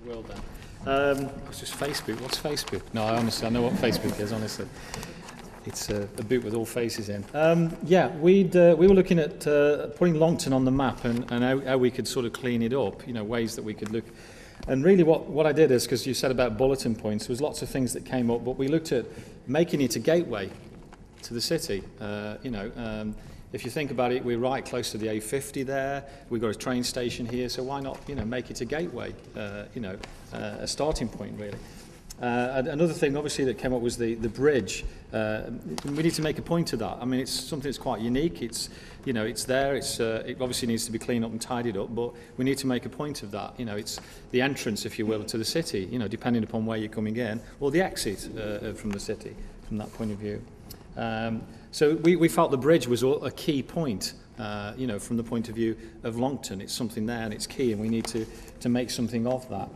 world then. It's just Facebook. What's Facebook? No, I know what Facebook is, honestly. It's a boot with all faces in. Yeah, we were looking at putting Longton on the map and how we could sort of clean it up, ways that we could look. And really what I did is, because you said about bulletin points, there was lots of things that came up, but we looked at making it a gateway to the city. If you think about it, we're right close to the A50 there. We've got a train station here, so why not, make it a gateway, a starting point, really. Another thing, obviously, that came up was the bridge. We need to make a point of that. I mean, it's something that's quite unique. It's, it's there. It obviously needs to be cleaned up and tidied up, but we need to make a point of that. It's the entrance, if you will, to the city, depending upon where you're coming in, or the exit from the city, from that point of view. So we felt the bridge was a key point, from the point of view of Longton. It's something there and it's key, and we need to make something of that.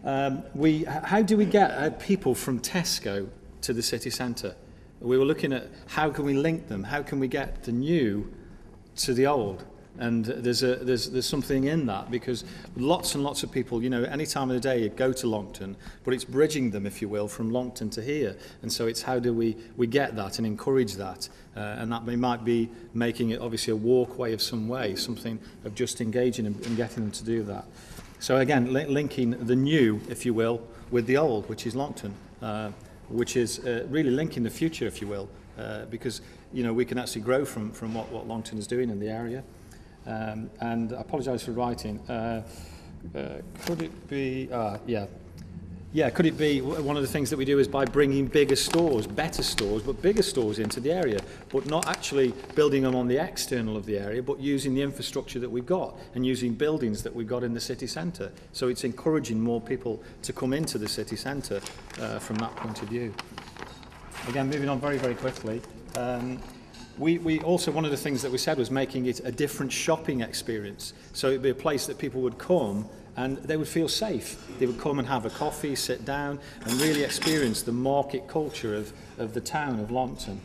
How do we get people from Tesco to the city centre? We were looking at how can we link them, how can we get the new to the old, and there's something in that, because lots and lots of people, any time of the day you go to Longton, but it's bridging them, if you will, from Longton to here, and so it's how do we get that and encourage that, and that might be making it obviously a walkway of some way, something of just engaging and getting them to do that. So again, linking the new, if you will, with the old, which is Longton, which is really linking the future, if you will, because we can actually grow from what Longton is doing in the area. And I apologise for writing. Could it be? Yeah, could it be one of the things that we do is by bringing bigger stores, better stores, but bigger stores into the area, but not actually building them on the external of the area, but using the infrastructure that we've got and using buildings that we've got in the city centre. So it's encouraging more people to come into the city centre from that point of view. Again, moving on very, very quickly. We also, one of the things that we said was making it a different shopping experience. So it'd be a place that people would come and they would feel safe. They would come and have a coffee, sit down, and really experience the market culture of the town of Longton.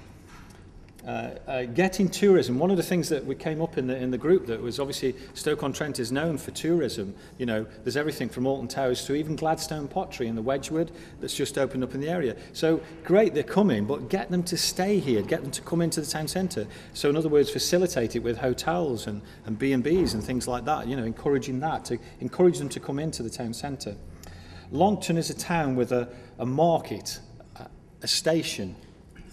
Getting tourism, one of the things that we came up in the group that was obviously Stoke-on-Trent is known for tourism. There's everything from Alton Towers to even Gladstone Pottery in the Wedgwood that's just opened up in the area. So great, they're coming, but get them to stay here, get them to come into the town centre. So in other words, facilitate it with hotels and B&Bs and things like that, encouraging that, to encourage them to come into the town centre. Longton is a town with a market, a station,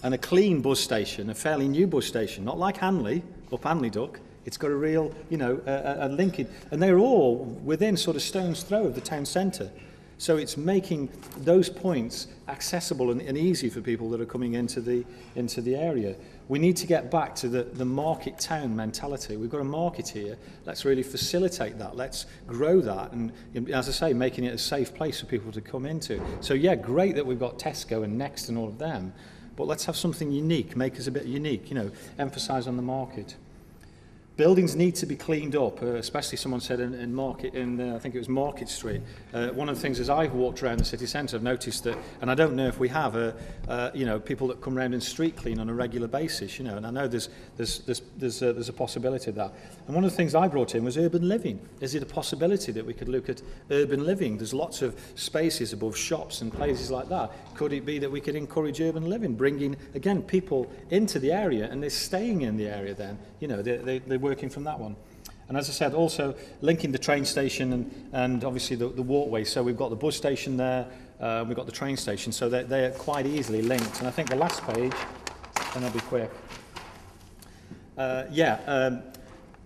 and a clean bus station, a fairly new bus station, not like Hanley, up Hanley Duck. It's got a real, a linkage, and they're all within sort of stone's throw of the town centre. So it's making those points accessible and easy for people that are coming into the area. We need to get back to the market town mentality. We've got a market here. Let's really facilitate that. Let's grow that, and as I say, making it a safe place for people to come into. So yeah, great that we've got Tesco and Next and all of them. But let's have something unique, make us a bit unique, emphasise on the market. Buildings need to be cleaned up, especially someone said in I think it was Market Street. One of the things as I've walked around the city centre, I've noticed that, and I don't know if we have, people that come around and street clean on a regular basis, and I know there's a possibility of that. And one of the things I brought in was urban living. Is it a possibility that we could look at urban living? There's lots of spaces above shops and places like that. Could it be that we could encourage urban living, bringing, again, people into the area, and they're staying in the area then, they're working from that one. And as I said, also linking the train station and obviously the walkway. So we've got the bus station there, we've got the train station, so they're quite easily linked. And I think the last page, and I'll be quick.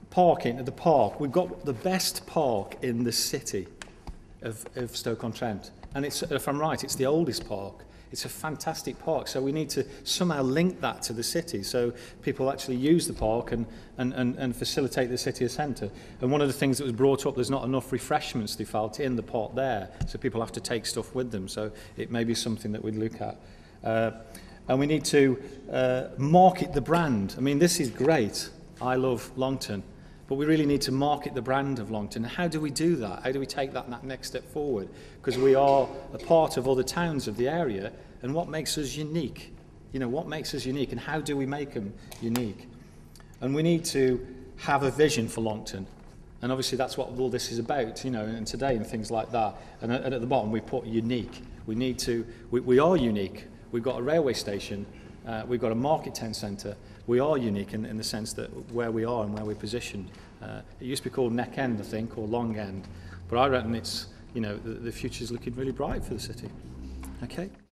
Parking at the park. We've got the best park in the city of Stoke-on-Trent. And it's, if I'm right, it's the oldest park. It's a fantastic park, so we need to somehow link that to the city so people actually use the park and facilitate the city centre. And one of the things that was brought up, there's not enough refreshments, they felt, in the park there, so people have to take stuff with them, so it may be something that we'd look at. And we need to market the brand. I mean, this is great. I love Longton. But we really need to market the brand of Longton. How do we do that? How do we take that next step forward? Because we are a part of other towns of the area, and what makes us unique? What makes us unique, and how do we make them unique? And we need to have a vision for Longton. And obviously that's what all this is about, you know, and today and things like that. And at the bottom we put unique. We are unique. We've got a railway station, we've got a market town centre. We are unique in the sense that where we are and where we're positioned. It used to be called Neck End, I think, or Long End. But I reckon it's, you know, the future's looking really bright for the city. Okay.